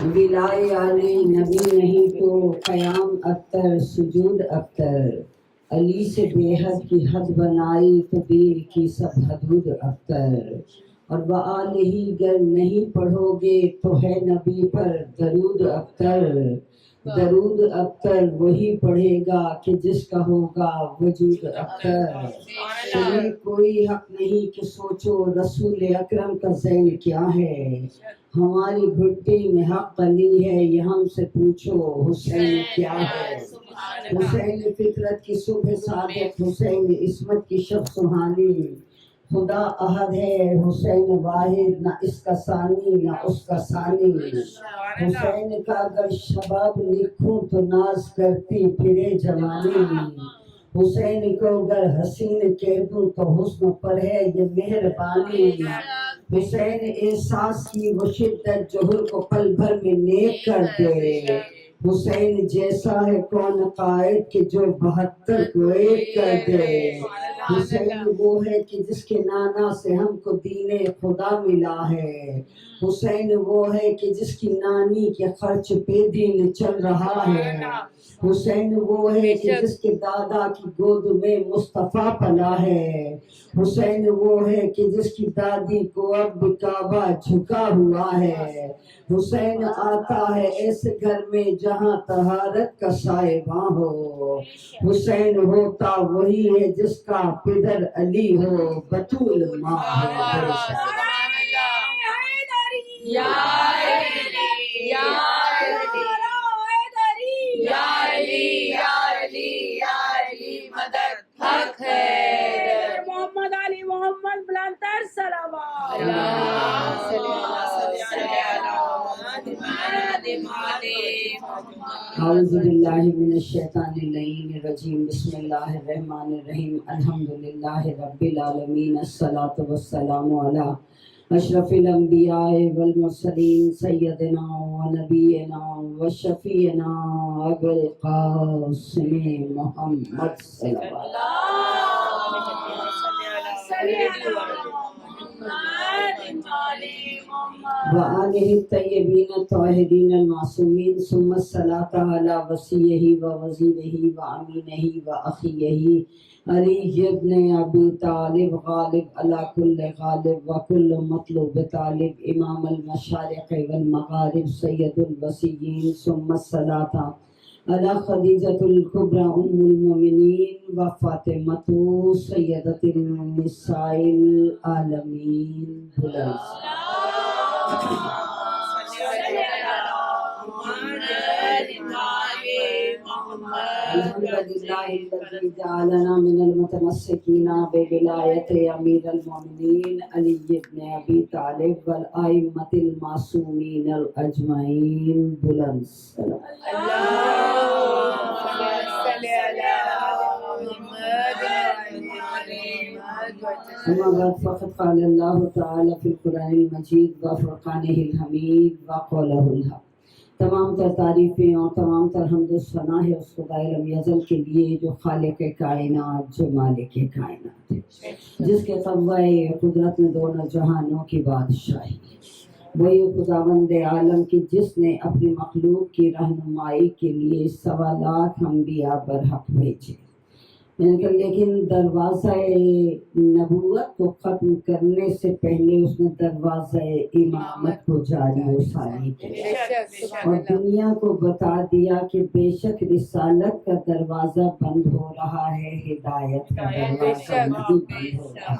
ولائے علی نبی نہیں تو قیام ابتر سجود ابتر، علی سے بے حد کی حد بنائی تو دین کی سب حدود ابتر، اور وآلہ گر نہیں پڑھو گے تو ہے نبی پر درود ابتر، درود ابتر وہی پڑھے گا کہ جس کا ہوگا وجود ابتر، تمہیں کوئی حق نہیں کہ سوچو رسول اکرم کا ذیل کیا ہے، ہماری گھٹی میں حق علی ہے یہ ہم سے پوچھو حسین کیا ہے، حسین فطرت کی صبح صادق، حسین عصمت کی شب سہانی، خدا احد ہے حسین واحد، نہ اس کا ثانی نہ اس کا ثانی، حسین کا اگر شباب لکھوں تو ناز کرتی پھرے جوانی، حسین کو اگر حسین کہہ دوں تو حسن پر ہے یہ مہربانی، حسین احساس کی وہ شدت جوہر کو پل بھر میں نیک کر دے، حسین جیسا ہے کون قائد کہ جو 72 کو ایک کر دے، حسین وہ ہے کہ جس کے نانا سے ہم کو دین خدا ملا ہے، حسین وہ ہے کہ جس کی نانی کے خرچ پہ دین چل رہا ہے، حسین وہ ہے کہ جس کے دادا کی گود میں مصطفیٰ پلا ہے، حسین وہ ہے کہ جس کی دادی کو اب کعبہ جھکا ہوا ہے، حسین آتا ہے ایسے گھر میں جہاں طہارت کا سائبہ ہو، حسین ہوتا وہی ہے جس کا پدر علی ہو بطول ماں ہو، یا علی یا علی یا علی یا علی یا علی مدد حق ہے، محمد علی محمد بلندتر صلوات، اعوذ باللہ من الشیطان اللعین الرجیم، بسم اللہ الرحمن الرحیم، الحمدللہ رب العالمین، الصلاۃ والسلام علی اشرف الانبیاء والمرسلین، سیدنا و نبینا و شفیعنا ابو القاسم محمد صلوات وآلہ الطیبین الطاہرین المعصومین، ثم الصلاۃ علی وصیہ و وزیرہ و امینہ و اخیہ علی ابن ابی طالب، غالب علی کل غالب و کل مطلوب طالب، امام المشارق والمغارب، سید الوصیین، ثم الصلاۃ علی خدیجۃ الکبریٰ ام المؤمنین و فاطمۃ سیدۃ النساء العالمین، الحمدللہ الذی جعلنا من المتمسکین بولایت امیر المؤمنین علی بن ابی طالب والائمۃ المعصومین اجمعین، بلند اما بعد فقد قال اللہ تعالی فی القرآن المجید و فرقانہ الحمید و قولہ الحق، تمام تر تعریفیں اور تمام تر حمد و ثنا ہے اس خدائے لم یزل کے لیے جو خالق کائنات، جو مالک کائنات ہے، جس کے قبضہ قدرت میں دونوں جہانوں کی بادشاہی ہے، وہی خداوند عالم کی جس نے اپنی مخلوق کی رہنمائی کے لیے 1.25 لاکھ انبیاء برحق بھیجے، لیکن دروازہ نبوت کو ختم کرنے سے پہلے اس نے دروازہ امامت کو جاری و ساری کیا اور دنیا کو بتا دیا کہ بے شک رسالت کا دروازہ بند ہو رہا ہے، ہدایت کا دروازہ نہیں بند ہو رہا،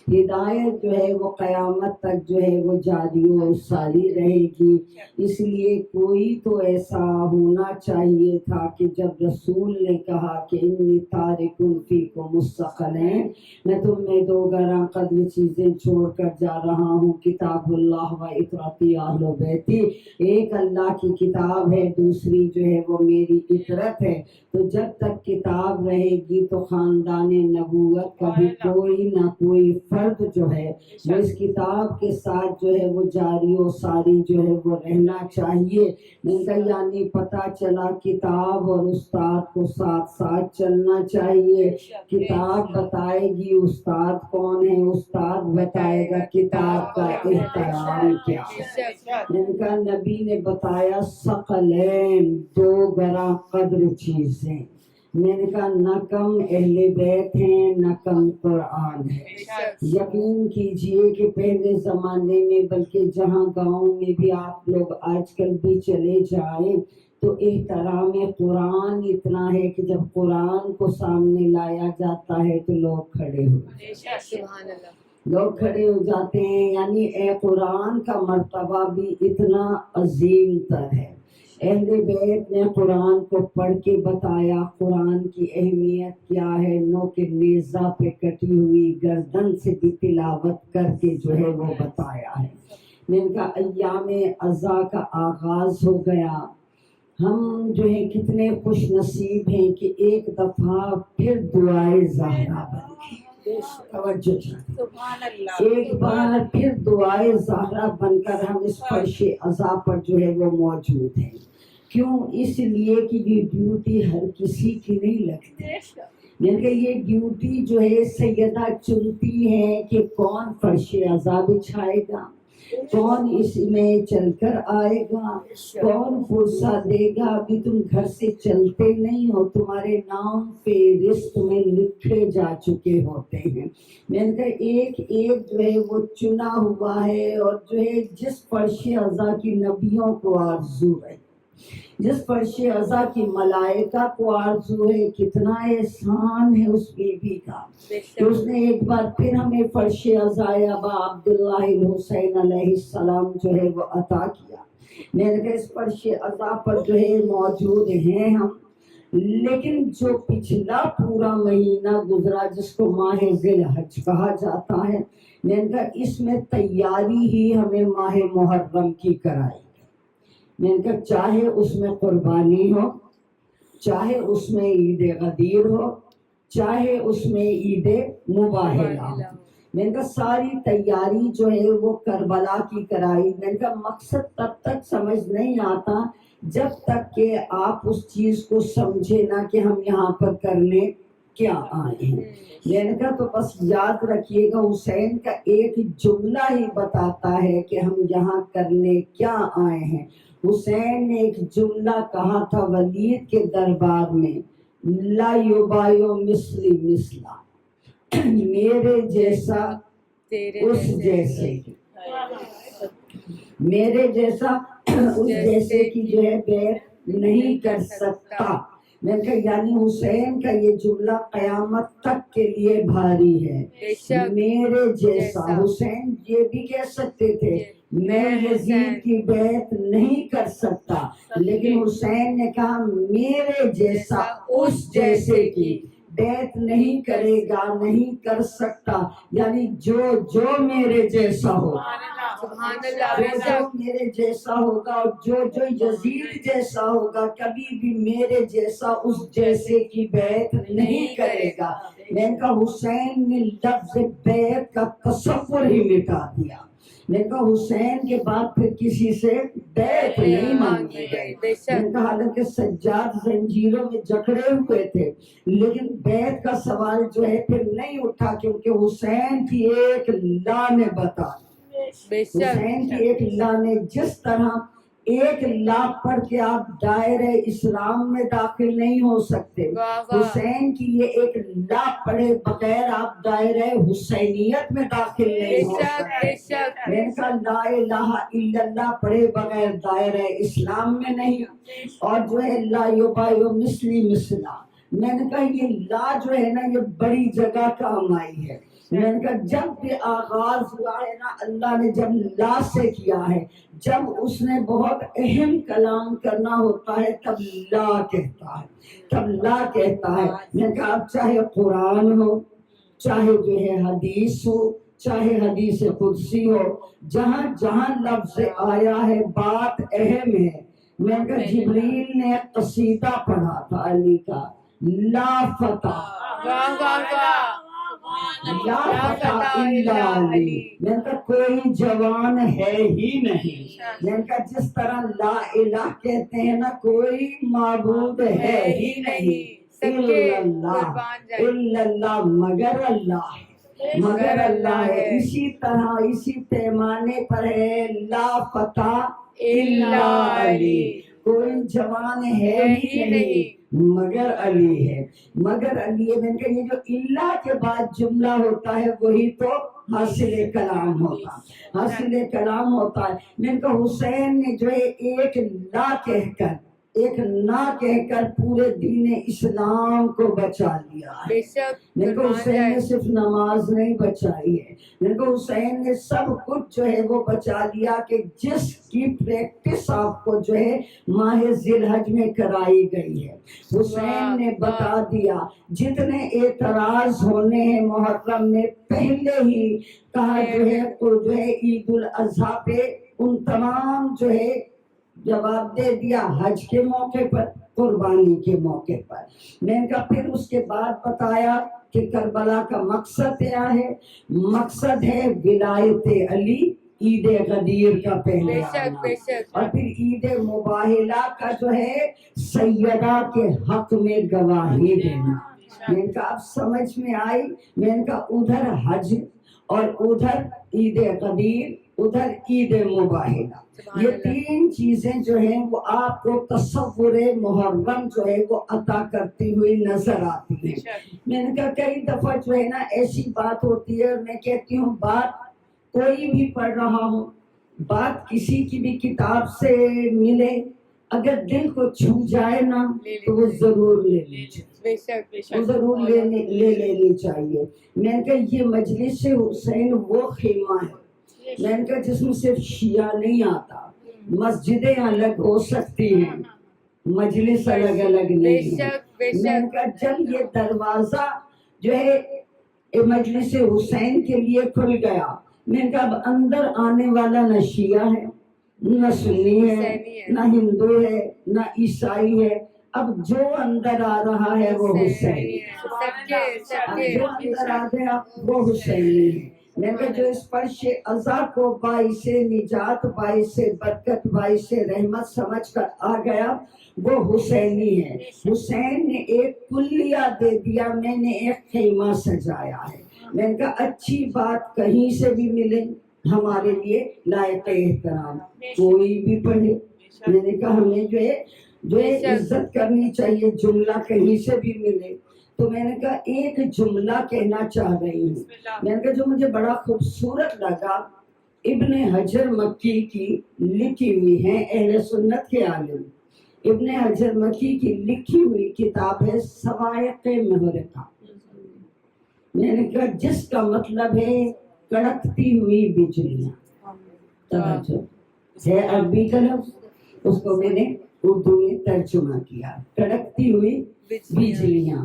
ہدایت جو ہے وہ قیامت تک جو ہے وہ جاری و ساری رہے گی، اس لیے کوئی تو ایسا ہونا چاہیے تھا کہ جب رسول نے کہا کہ انی تارک فیکم الثقلین، میں تم میں 2 گراں قدر چیزیں چھوڑ کر جا رہا ہوں، کتاب اللہ و اطرتی اہل بیتی، ایک اللہ کی کتاب ہے، دوسری جو ہے وہ میری اطرت ہے، تو جب تک کتاب رہے گی تو خاندان نبوت کا بھی کوئی نہ کوئی فرد جو ہے وہ اس کتاب کے ساتھ جو ہے وہ جاری و ساری جو ہے وہ رہنا چاہیے. ان کا یعنی پتہ چلا کتاب اور استاد کو ساتھ ساتھ چلنا چاہیے. کتاب بتائے گی استاد کون ہے, استاد بتائے گا کتاب کا احترام کیا ہے. ان کا نبی نے بتایا ثقلین, دو گراں قدر چیزیں. میں نے کہا نہ کم اہل بیت ہیں نہ کم قرآن ہے. یقین کیجئے کہ پہلے زمانے میں بلکہ جہاں گاؤں میں بھی آپ لوگ آج کل بھی چلے جائیں تو احترام قرآن اتنا ہے کہ جب قرآن کو سامنے لایا جاتا ہے تو لوگ کھڑے ہو جاتے ہیں. یعنی اے قرآن کا مرتبہ بھی اتنا عظیم تر ہے. اہل بیت نے قرآن کو پڑھ کے بتایا قرآن کی اہمیت کیا ہے. نو کے نیزہ پہ کٹی ہوئی گردن سے بھی تلاوت کر کے جو ہے وہ بتایا ہے. ان کا ایام عزا کا آغاز ہو گیا. ہم جو ہے کتنے خوش نصیب ہیں کہ ایک دفعہ پھر دعائے زہرا بن گئی. ایک بار پھر دعائے زہرا بن کر ہم اس فرش عزا پر جو ہے وہ موجود ہیں. کیوں؟ اس لیے کہ یہ ڈیوٹی ہر کسی کی نہیں لگتی. یعنی یہ ڈیوٹی جو ہے سیدہ چنتی ہے کہ کون فرش عزا بچھائے گا, کون اس میں چل کر آئے گا, کون فرصت دے گا. ابھی تم گھر سے چلتے نہیں ہو, تمہارے نام فہرست میں لکھے جا چکے ہوتے ہیں. میں نے کہا ایک ایک جو ہے وہ چنا ہوا ہے, اور جو ہے جس فرش عزا کی نبیوں کو آرزو ہے, جس فرش عزا کی ملائکہ کو آرزو ہے, کتنا احسان ہے اس بیوی کا کہ اس نے ایک بار پھر ہمیں فرش عزا ابا عبداللہ الحسین علیہ السلام جو ہے وہ عطا کیا. میں نے کہا اس فرش عزا پر جو ہے موجود ہیں ہم. لیکن جو پچھلا پورا مہینہ گزرا جس کو ماہ ذی الحج کہا جاتا ہے, میں نے کہا اس میں تیاری ہی ہمیں ماہ محرم کی کرائی. میں نے کہا چاہے اس میں قربانی ہو, چاہے اس میں عید غدیر ہو, چاہے اس میں عید مباہلہ ہو, میں نے کہا ساری تیاری جو ہے وہ کربلا کی کرائی. میں نے کہا مقصد تب تک سمجھ نہیں آتا جب تک کہ آپ اس چیز کو سمجھے نہ کہ ہم یہاں پر کرنے کیا آئے ہیں. میں نے کہا تو بس یاد رکھیے گا حسین کا ایک جملہ ہی بتاتا ہے کہ ہم یہاں کرنے کیا آئے ہیں. حسین نے ایک جملہ کہا تھا ولید کے دربار میں, لا یبایو مثلی مثلا, میرے جیسا اس جیسے کی, میرے جیسا اس جیسے کی جو ہے بیعت نہیں کر سکتا. میں نے کہا یعنی حسین کا یہ جملہ قیامت تک کے لیے بھاری ہے. میرے جیسا, حسین یہ بھی کہہ سکتے تھے میں یزید کی بیعت نہیں کر سکتا, لیکن حسین نے کہا میرے جیسا اس جیسے کی بیعت نہیں کرے گا, نہیں کر سکتا. یعنی جو میرے جیسا ہوگا, جو میرے جیسا ہوگا, اور جو یزید جیسا ہوگا, کبھی بھی میرے جیسا اس جیسے کی بیعت نہیں کرے گا. میں نے کہا حسین نے لفظ بیعت کا تصور ہی مٹا دیا. میں نے کہا حسین کے بعد پھر کسی سے بیعت نہیں مانگی گئی. میں نے کہا حالانکہ سجاد زنجیروں میں جکڑے ہوئے تھے, لیکن بیعت کا سوال جو ہے پھر نہیں اٹھا, کیونکہ حسین کی ایک لا نے بتا, حسین کی ایک لا نے, جس طرح ایک لا پڑھ کے آپ دائرہ اسلام میں داخل نہیں ہو سکتے, حسین کی یہ ایک لا پڑھے بغیر آپ دائرہ حسینیت میں داخل نہیں ہو سکتے. میں نے کہا لا الہ الا اللہ پڑھے بغیر دائرہ اسلام میں نہیں, اور جو ہے لا یبایو مثلی مثلا, میں نے کہا یہ لا جو ہے نا یہ بڑی جگہ کام آئی ہے. میں نے کہا جب بھی آغاز ہوا ہے نا اللہ نے جب لا سے کیا ہے, جب اس نے بہت اہم کلام کرنا ہوتا ہے تب لا کہتا ہے, تب لا کہتا ہے. میں نے کہا اب چاہے قرآن ہو, چاہے جو ہے حدیث ہو, چاہے حدیث قدسی ہو, جہاں جہاں لفظ آیا ہے بات اہم ہے. میں نے کہا جبریل نے قصیدہ پڑھا تھا علی کا, لا فتح لا فتح الا علی. میں نے کہا کوئی جوان ہے ہی نہیں. میں نے کہا جس طرح لا الہ کہتے ہیں نا کوئی معبود ہے ہی نہیں الا اللہ الا اللہ مگر اللہ ہے. مگر اللہ ہے. اسی طرح اسی پیمانے پر ہے لا فتح الا علی. کوئی جوان ہے ہی نہیں مگر علی ہے. مگر علی ہے. میں نے کہا یہ جو اللہ کے بعد جملہ ہوتا ہے وہی تو حاصل کلام ہوتا حاصل کلام ہوتا ہے. میں نے کہا حسین نے جو ہے ایک لا کہہ کر ایک نہ کہہ کر پورے دین اسلام کو بچا لیا ہے. میں نے کہا حسین نے صرف نماز نہیں بچائی ہے. میں نے کہا حسین نے سب کچھ جو ہے وہ بچا لیا کہ جس کی پریکٹس آپ کو جو ہے ماہ ذی الحج میں کرائی گئی ہے. حسین نے بتا دیا جتنے اعتراض ہونے ہیں محرم میں پہلے ہی کہا جو ہے عید الاضحیٰ پہ ان تمام جو ہے جواب دے دیا حج کے موقع پر قربانی کے موقع پر. میں نے کہا پھر اس کے بعد بتایا کہ کربلا کا مقصد کیا ہے. مقصد ہے ولایت علی عید غدیر کا پہلے آنا اور پھر عید مباہلہ کا جو ہے سیدہ کے حق میں گواہی دینا. میں نے کہا اب سمجھ میں آئی. میں نے کہا ادھر حج اور ادھر عید غدیر ادھر عید مباہلہ یہ تین چیزیں جو ہیں وہ آپ کو تصور محرم جو ہے وہ عطا کرتی ہوئی نظر آتی ہیں. میں نے کہا کئی دفعہ جو ہے نا ایسی بات ہوتی ہے اور میں کہتی ہوں بات کوئی بھی پڑھ رہا ہوں بات کسی کی بھی کتاب سے ملے اگر دل کو چھو جائے نا تو وہ ضرور لے لینی چاہیے. وہ ضرور لے لینی چاہیے. میں نے کہا یہ مجلس حسین وہ خیمہ ہے میں نے کہا جس میں صرف شیعہ نہیں آتا. مسجدیں الگ ہو سکتی ہیں مجلس الگ الگ نہیں ہے. میں نے کہا جب یہ دروازہ جو ہے مجلس حسین کے لیے کھل گیا میں نے کہا اب اندر آنے والا نہ شیعہ ہے نہ سنی ہے نہ ہندو ہے نہ عیسائی ہے. اب جو اندر آ رہا ہے وہ حسین جو اندر آ گیا وہ حسینی ہے. میں نے جو اس فرش عزا کو باعث نجات باعث برکت باعث رحمت سمجھ کر آ گیا وہ حسینی ہے. حسین نے ایک کلیہ دے دیا میں نے ایک خیمہ سجایا ہے. میں نے کہا اچھی بات کہیں سے بھی ملے ہمارے لیے لائق احترام کوئی بھی پڑھے. میں نے کہا ہمیں جو ہے عزت کرنی چاہیے جملہ کہیں سے بھی ملے. تو میں نے کہا ایک جملہ کہنا چاہ رہی ہوں. میں نے کہا جو مجھے بڑا خوبصورت لگا ابن حجر مکی کی لکھی ہوئی ہیں اہل سنت کے عالم ابن حجر مکی کی لکھی ہوئی کتاب ہے سوائق محرقہ. میں نے کہا جس کا مطلب ہے کڑکتی ہوئی بجلیاں. توجہ ہے عربی کا لفظ اس کو میں نے اردو میں ترجمہ کیا کڑکتی ہوئی بجلیاں.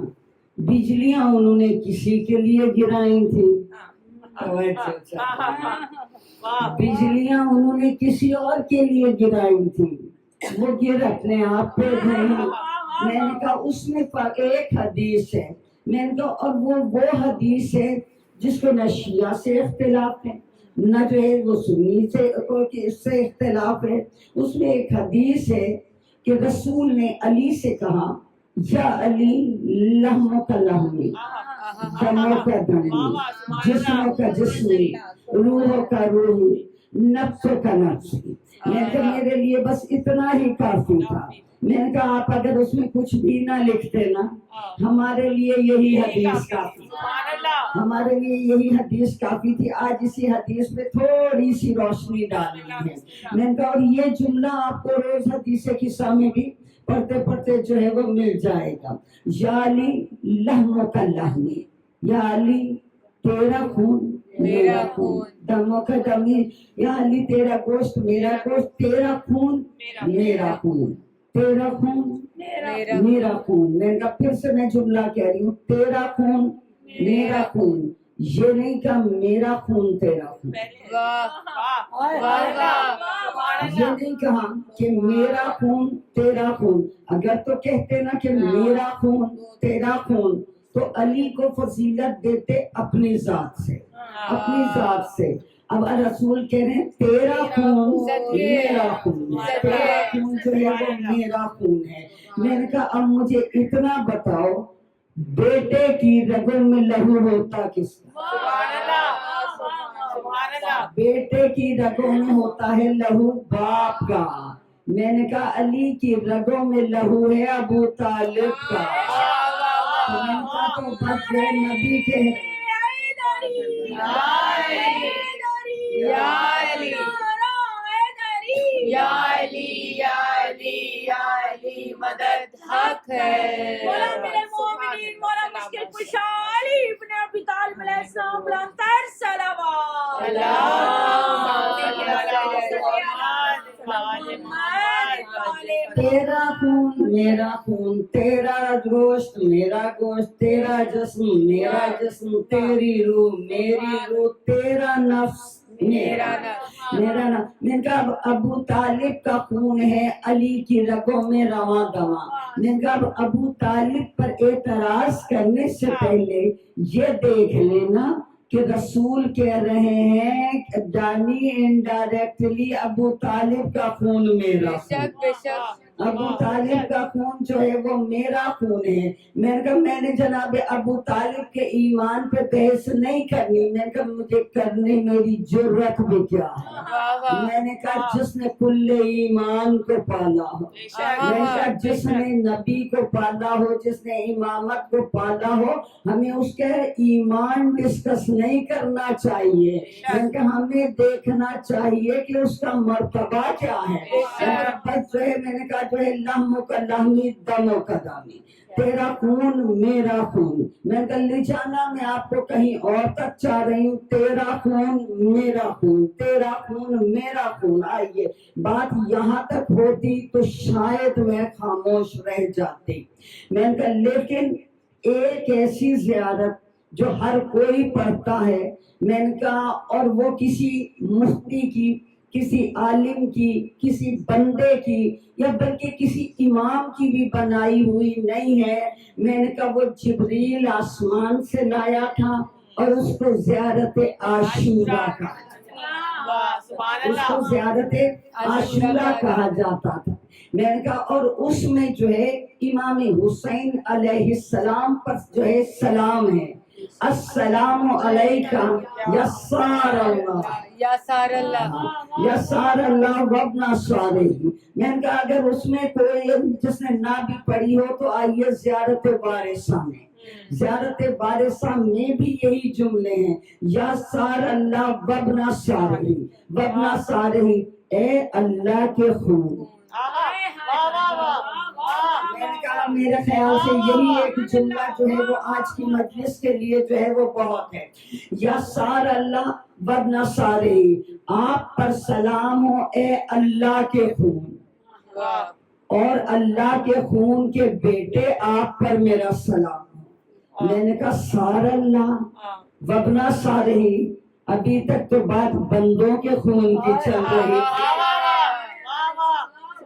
بجلیاں انہوں نے کسی کے لیے گرائی تھی بجلیاں انہوں نے کسی اور کے لیے گرائی تھی وہ گر اپنے آپ پہ گئی. میں نے کہا اس میں ایک حدیث ہے. میں نے کہا اور وہ حدیث ہے جس کو نہ شیعہ سے اختلاف ہے نہ جو ہے وہ سنی سے اس سے اختلاف ہے. اس میں ایک حدیث ہے کہ رسول نے علی سے کہا یا علی لحم کا لحمی دموں کا دمی جسموں کا جسمی روح کا روح نفس کا نفس. میں نے کہا میرے لیے بس اتنا ہی کافی تھا. میں نے کہا آپ اگر اس میں کچھ بھی نہ لکھتے نا ہمارے لیے یہی حدیث کافی ہمارے لیے یہی حدیث کافی تھی. آج اسی حدیث میں تھوڑی سی روشنی ڈالنی ہے. میں نے کہا اور یہ جملہ آپ کو روز حدیث قصہ میں بھی پڑھتے پڑھتے جو ہے وہ مل جائے گا. یا علی لحم کا لحمی یا علی تیرا خون میرا خون دموں کا دمی یا علی تیرا گوشت میرا گوشت تیرا خون میرا خون تیرا خون میرا خون. میں نے کہا پھر سے میں جملہ کہہ رہی ہوں تیرا خون میرا خون. یہ نہیں کہا میرا خون تیرا خون. یہ نہیں کہا کہ میرا خون تیرا خون. اگر تو کہتے نا کہ میرا خون تیرا خون تو علی کو فضیلت دیتے اپنی ذات سے، اپنی ذات سے۔ اب رسول کہہ رہے ہیں تیرا خون میرا خون ہے، تیرا خون جو ہے وہ میرا خون ہے۔ میں نے کہا اب مجھے اتنا بتاؤ، بیٹے کی رگوں میں لہو ہوتا کس کا؟ بیٹے کی رگوں میں ہوتا ہے لہو باپ کا۔ میں نے کہا علی کی رگوں میں لہو ہے ابو طالب کا۔ میں نے کہا تو بس جو نبی کے مدد حق ہے۔ مولا میرے مومنین، مولا مشکل کشا علی ابن ابی طالب علیہ السلام، بلند تر صلوات۔ تیرا خون میرا خون، تیرا گوشت میرا گوشت، تیرا جسم میرا جسم، تیری روح میری روح، تیرا نفس میرا نفس۔ میں نے کہا ابو طالب کا خون ہے علی کی رگوں میں رواں دواں۔ میں نے کہا ابو طالب پر اعتراض کرنے سے پہلے یہ دیکھ لینا کہ رسول کہہ رہے ہیں ڈانی انڈائریکٹلی ابو طالب کا خون میرا خون، ابو طالب کا خون جو ہے وہ میرا خون ہے۔ میں نے کہا میں نے جناب ابو طالب کے ایمان پہ بحث نہیں کرنی، میں نے کہا مجھے کرنے میری جرت بھی کیا ہے۔ میں نے کہا جس نے کل ایمان کو پالا ہو، میں نے کہا جس نے نبی کو پالا ہو، جس نے امامت کو پالا ہو، ہمیں اس کے ایمان ڈسکس نہیں کرنا چاہیے، میں نے کہا ہمیں دیکھنا چاہیے کہ اس کا مرتبہ کیا ہے۔ بس جو ہے میں نے کہا جو ہے لہم کا لہمی دم کا دمی، تیرا خون میرا خون۔ میں نے کہا لے جانا میں آپ کو کہیں اور تک چاہ رہی ہوں، تیرا خون میرا خون، تیرا خون میرا خون۔ آئیے بات یہاں تک ہوتی تو شاید میں خاموش رہ جاتی۔ میں نے کہا لیکن ایک ایسی زیارت جو ہر کوئی پڑھتا ہے، میں نے کہا اور وہ کسی مفتی کی، کسی عالم کی، کسی بندے کی یا بلکہ کسی امام کی بھی بنائی ہوئی نہیں ہے۔ میں نے کہا وہ جبریل آسمان سے لایا تھا اور اس کو زیارت عاشورہ کہا، اس کو زیارت عاشورہ کہا جاتا تھا۔ میں نے کہا اور اس میں جو ہے امام حسین علیہ السلام پر جو ہے سلام ہے، السلام علیکہ یسار اللہ، یسار اللہ، یسار اللہ وابن صالح۔ میں نے کہا اگر اس میں کوئی جس نے نہ بھی پڑھی ہو تو آئیے زیارت وارثہ میں، زیارت وارثہ میں بھی یہی جملے ہیں، یسار اللہ وابن صالح، وابن صالح اے اللہ کے خون۔ میں نے کہا میرے خیال سے یہی ایک جملہ جو ہے وہ آج کی مجلس کے لیے جو ہے وہ بہت ہے، یا سار اللہ وابن صالح، آپ پر سلام ہو اے اللہ کے خون، اور اللہ کے خون کے بیٹے آپ پر میرا سلام ہو۔ میں نے کہا سار اللہ وابن صالح، ابھی تک تو بات بندوں کے خون کی چل رہی تھی،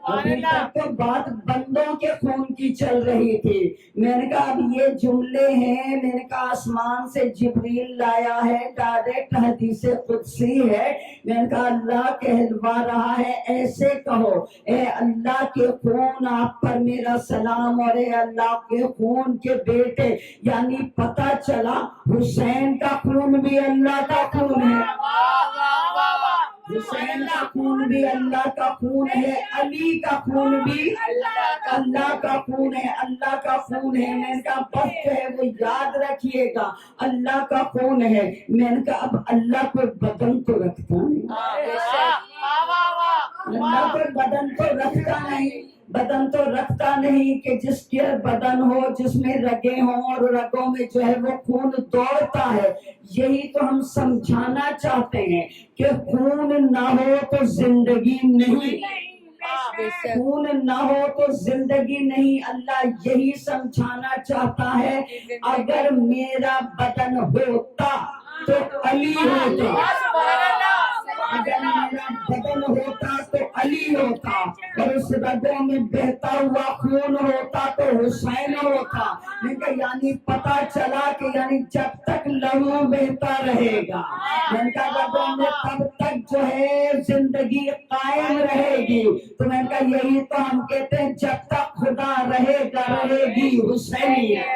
ابھی تک تو بات بندوں کے خون کی چل رہی تھی۔ میں نے کہا اب یہ جملے ہیں، میں نے کہا آسمان سے جبریل لایا ہے، ڈائریکٹ حدیث قدسی ہے۔ میں نے کہا اللہ کہلوا رہا ہے ایسے کہو اے اللہ کے خون آپ پر میرا سلام، اور اے اللہ کے خون کے بیٹے، یعنی پتہ چلا حسین کا خون بھی اللہ کا خون ہے، حسین کا خون بھی اللہ کا خون ہے، علی کا خون بھی اللہ کا خون ہے، اللہ کا خون ہے۔ میں نے کہا بس جو ہے وہ یاد رکھیے گا اللہ کا خون ہے۔ میں نے کہا اب اللہ کو بدن تو رکھتا نہیں، اللہ کو بدن تو رکھتا نہیں، بدن تو رکھتا نہیں کہ جس کے بدن ہو جس میں رگیں ہوں اور رگوں میں جو ہے وہ خون دوڑتا ہے۔ یہی تو ہم سمجھانا چاہتے ہیں کہ خون نہ ہو تو زندگی نہیں، خون نہ ہو تو زندگی نہیں۔ اللہ یہی سمجھانا چاہتا ہے اگر میرا بدن ہوتا تو علی ہوتا، اگر میرا بدن ہوتا تو علی ہوتا اور اس رگوں میں بہتا ہوا خون ہوتا تو حسین ہوتا. میں نے کہا یعنی پتا چلا کہ یعنی جب تک لہو بہتا رہے گا میں نے کہا رگوں میں تب تک جو ہے زندگی قائم رہے گی. تو میں نے کہا یہی تو ہم کہتے ہیں جب تک خدا رہے گا رہے گی حسینیت.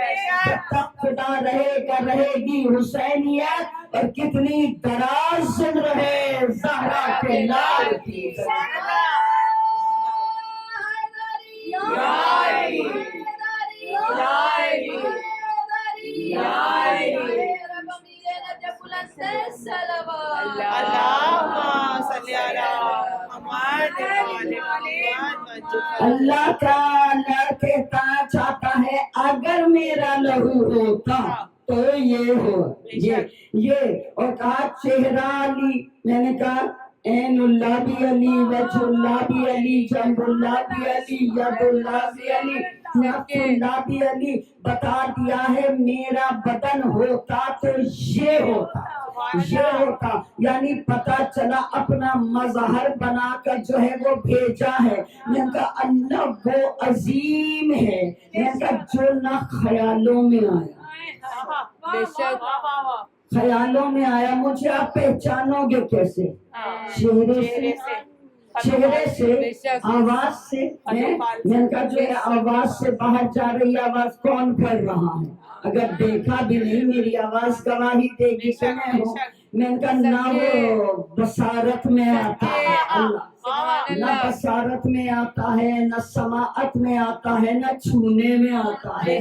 جب تک خدا رہے گا رہے گی حسینیت. اور کتنی دراز زندہ رہے زہرا کے لال کی. اللہ تعالیٰ کہتا چاہتا ہے اگر میرا لہو ہوتا تو یہ ہو یہ اور کہا چہرہ علی. میں نے کہا عین اللہ بھی علی وجہ اللہ بھی علی جنب اللہ بھی علی ید اللہ بھی علی نفس اللہ بھی علی. بتا دیا ہے میرا بدن ہوتا تو یہ ہوتا یعنی پتا چلا اپنا مظہر بنا کر جو ہے وہ بھیجا ہے. میں نے کہا اللہ وہ عظیم ہے میں نے کہا جو نہ خیالوں میں آیا. بے شک خیالوں میں آیا. مجھے آپ پہچانو گے کیسے؟ چہرے سے آواز سے. میں نے کہا جو ہے آواز سے باہر جا رہی آواز کون پڑھ رہا ہے؟ اگر دیکھا بھی نہیں میری آواز گواہی دے گی کہ میں ہوں. میں نے کہا نہ وہ بصارت میں آتا ہے اللہ نہ بصارت میں آتا ہے نہ سماعت میں آتا ہے نہ چھونے میں آتا ہے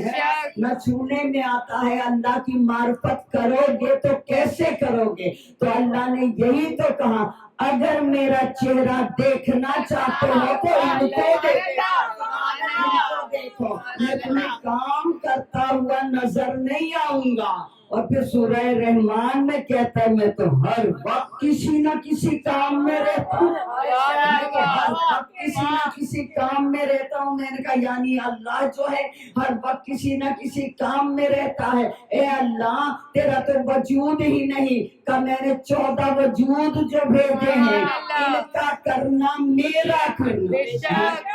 نہ چھونے میں آتا ہے. اللہ کی معرفت کرو گے تو کیسے کرو گے؟ تو اللہ نے یہی تو کہا اگر میرا چہرہ دیکھنا چاہتے ہو تو ان کو دیکھو. میں تمہیں کام کرتا ہوا نظر نہیں آؤں گا. اور پھر سورہ رحمان میں کہتا ہے میں تو ہر وقت کسی نہ کسی کام میں رہتا ہوں. ہر وقت کسی نہ کسی کام میں رہتا ہوں. میں نے کہا یعنی اللہ جو ہے ہر وقت کسی نہ کسی کام میں رہتا ہے. اے اللہ تیرا تو وجود ہی نہیں کہ میں نے 14 وجود جو بھیجے ہیں ان کا کرنا میرا کرنا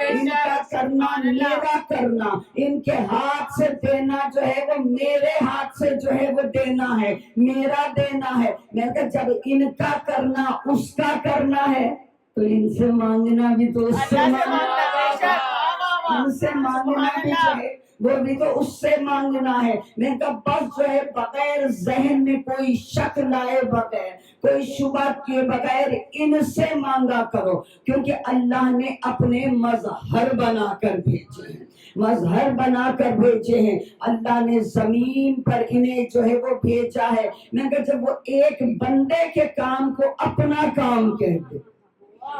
ان کا کرنا میرا کرنا. ان کے ہاتھ سے دینا جو ہے وہ میرے ہاتھ سے جو ہے وہ دینا ہے میرا دینا ہے. میں کہا جب ان کا کرنا اس کا کرنا ہے تو ان سے مانگنا بھی تو اس سے مانگنا ان سے مانگنا بھی جو ہے وہ بھی تو اس سے مانگنا ہے. میں کہا بس جو ہے بغیر ذہن میں کوئی شک لائے بغیر کوئی شبہ کیے بغیر ان سے مانگا کرو کیونکہ اللہ نے اپنے مظہر بنا کر بھیجے ہیں مظہر بنا کر بھیجے ہیں. اللہ نے زمین پر انہیں جو ہے وہ بھیجا ہے. میں نے کہا جب وہ ایک بندے کے کام کو اپنا کام کہتے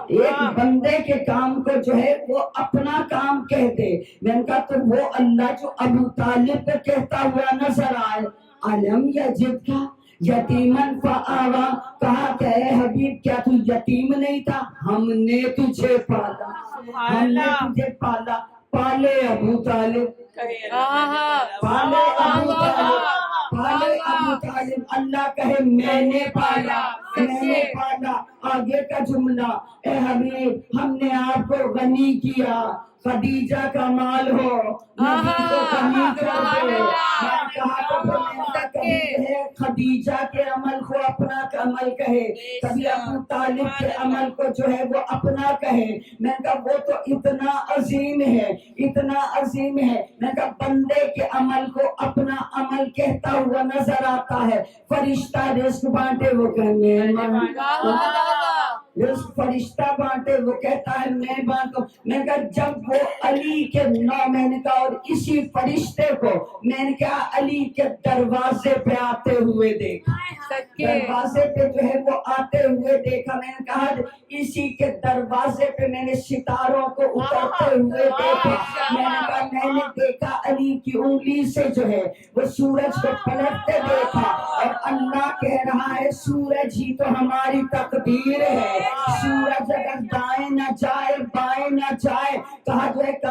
ایک بندے کے کام کو جو ہے وہ اپنا کام کہتے. میں نے کہا تو وہ اللہ جو ابو طالب کو کہتا ہوا نظر آئے علم یجد کا یتیمن فآوا. کہا کہ اے حبیب کیا تو یتیم نہیں تھا؟ ہم نے تجھے پالا ہم نے تجھے پالا. پالے ابو طالب پالے ابو طالب پالے ابو طالب. اللہ کہے میں نے پالا میں نے پالا. آگے کا جملہ اے حبیب ہم نے آپ کو غنی کیا. خدیجہ کا مال ہو نبی کو غنی کر دے. میں کہا تو پھر ہے خدیجہ کے عمل کو اپنا عمل کہے کبھی ابو طالب کے عمل کو جو ہے وہ اپنا کہے. میں کہا وہ تو اتنا عظیم ہے اتنا عظیم ہے. میں کہا بندے کے عمل کو اپنا عمل کہتا ہوا نظر آتا ہے. فرشتہ رزق بانٹے وہ کہنے رزق فرشتہ بانٹے وہ کہتا ہے میں بانٹوں. میں کہا جب وہ علی کے میں نے کہا اور اسی فرشتے کو میں نے کہا علی کے دروازے پہ آتے ہوئے دیکھا دروازے پہ جو ہے وہ آتے ہوئے دیکھا. میں نے کہا اسی کے دروازے پہ میں نے ستاروں کو اترتے ہوئے دیکھا. میں نے کہا میں نے دیکھا علی کی انگلی سے جو ہے وہ سورج کو پلٹتے دیکھا. اور اللہ کہہ رہا ہے سورج ہی تو ہماری تقدیر ہے. سورج اگر دائیں نہ جائے بائیں نہ جائے کہا جو ہے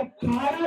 18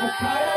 18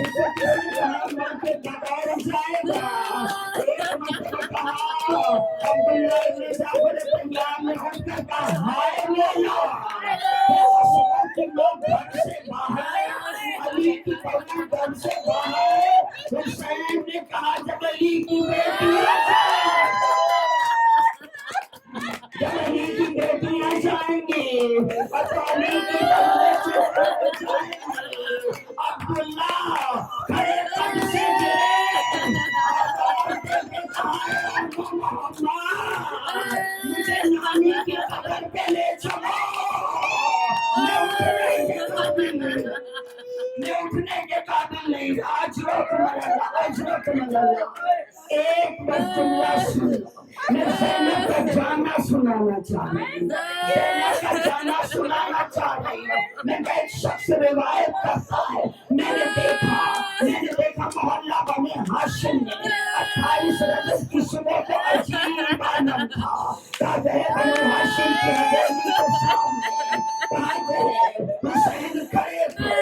اسے کسی طرح مر کے بغیر جائے گا. ایک مرتبہ کہا عبداللہ ابن جعفر طیار نے اٹھ کر کہا ہائے مولا. اس وقت لوگ گھر سے باہر, علی کی بہو گھر سے باہر. حسین نے کہا جب علی کی بیٹیاں جب علی کی بیٹیاں جائیں گی تو علی کی بہویں جائیں گی. عبداللہ کھڑے قد سے گرے اور مجھے نانی کی قبر پہ لے چلو. میں اٹھنے کے قابل نہیں. آج روک ملالہ ایک بس جملہ سن. میں زینب کا جانا سنانا چاہ رہی ہوں. زینب کا جانا سنانا چاہ رہی ہوں. میں ایک شخص روایت کرتا ہے میں نے دیکھا محلہ بنی ہاشم میں 28 رجب کی صبح کو عجیب آنم تھا. تاجہ بنی ہاشم کی حویلی کے سامنے حسین کھڑے تھے.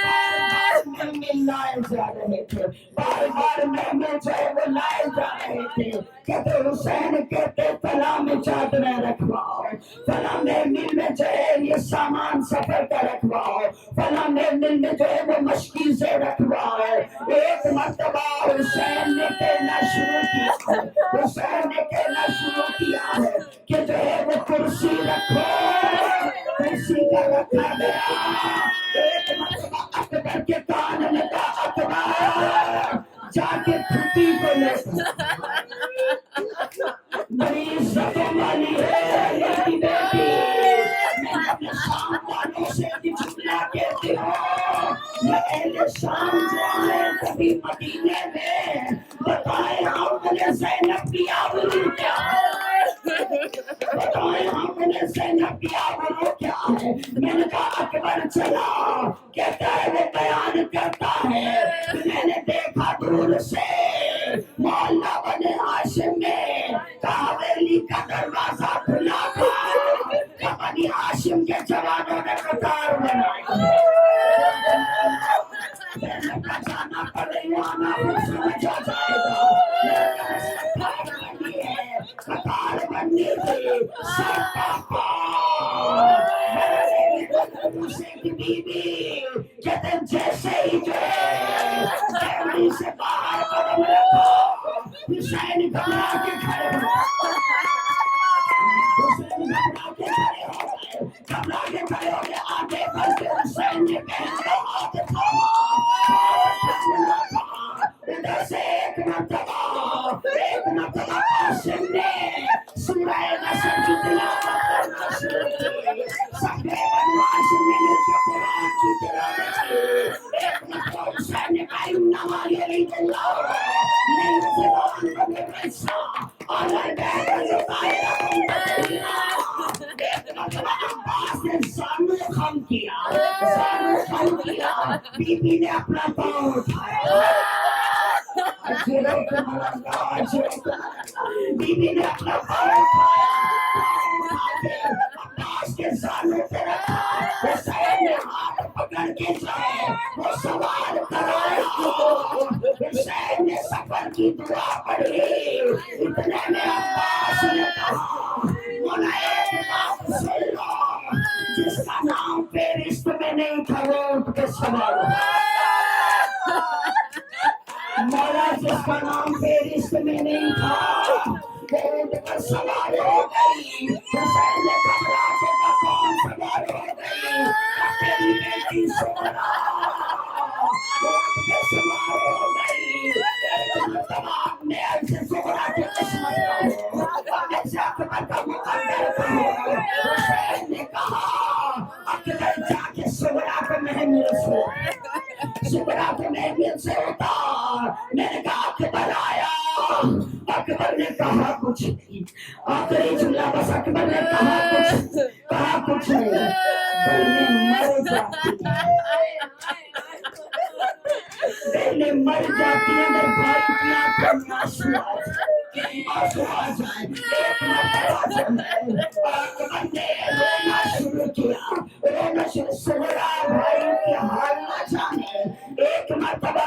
بار محمل لائے جا رہے تھے. بار محمل جو ہے وہ لائے جا رہے تھے. کہتے حسین کہتے فلاں میں چادریں رکھواؤ, فلاں محمل میں جو ہے یہ سامان سفر کا رکھواؤ, فلاں محمل میں جو ہے وہ مشکیزیں رکھواؤ. ایک مرتبہ حسین نے کہنا شروع کیا ہے کہ جو ہے وہ کرسی رکھو. کرسی کا رکھا گیا. ایک مرتبہ اکبر کے کان میں کہا اکبر جا کے کھٹی کو لے. بڑی عزتوں والی ہے یہ کی بیٹی. میں اپنے شام والوں سے ایک جملہ کہتی ہوں, میں اہل شام جو آئے کبھی مدینے میں بتائیں ہم نے زینب کی آبرو کیا ہے, بتائیں ہم نے زینب کی آبرو کیا ہے. میں نے کہا اکبر چلا. کہتا ہے وہ بیان کرتا ہے میں نے دیکھا دور سے محلہ بنی ہاشم میں حویلی کا دروازہ کھلا تھا. بنی ہاشم کے جوانوں نے قطار بنائی. زینب کا جانا پریوانا کو سمجھا جائے گا. قطار بنی تھی. بی بی کہتے جیسے ہی جو ہے جیوری سے باہر قدم رکھا حسین گھبرا کے کھڑے ہو گئے. آگے بڑھ کے حسین نے بہن کا ہاتھ تھاما. ادھر سے ایک مرتبہ قاسم نے سورہ نصر کی تلاوت کرنا شروع کی. سب نے بنو ہاشم نے مل کے قرآن کی تلاوت کی. ایک مرتبہ حسین نے کہا انما یرید اللہ لیضل عنکم الرجس اہل البیت ویطہرکم تطہیرا. ایک مرتبہ عباس نے زانو خم کیا. بی بی نے اپنا پاؤں اٹھایا. بی بی نے اپنا پاؤں اٹھایا. عباس کے زانو پہ رکھا. حسین نے ہاتھ پکڑ کے جائے وہ سوال کرایا. حسین نے سفر کی دعا پڑھی. اتنے میں عباس نے کہا مولا ایک بات سن لو, جس کا نام فہرست میں نہیں تھا وہ اٹھ کے سوال مولا جس کا نام فہرست میں نہیں تھا وہ اٹھ کر سوال ہو گئی. حسین نے گھبرا کے کہا کون سوال ہو گئی؟ تیری بیٹی سغرا. وہ اٹھ کے سوال ہو گئی. ایک مرتبہ اپنے عرض سغرا کی قسمت کا ایسے اکبر کا مقدر کہو. حسین نے کہا اکبر جا کے سغرا کو محمل سے سغرا کو محمل سے اتار. میں نے کہا اکبر آیا. اکبر نے کہا کچھ نہیں. آخری جملہ بس اکبر نے کہا کچھ نہیں. بہنیں مر جاتی ہیں میرے بھائی کی آنکھوں میں آنسو آ جائیں. ایک مرتبہ اکبر نے رونا شروع کیا. سغرا بھائی کی حال نہ جانے. ایک مرتبہ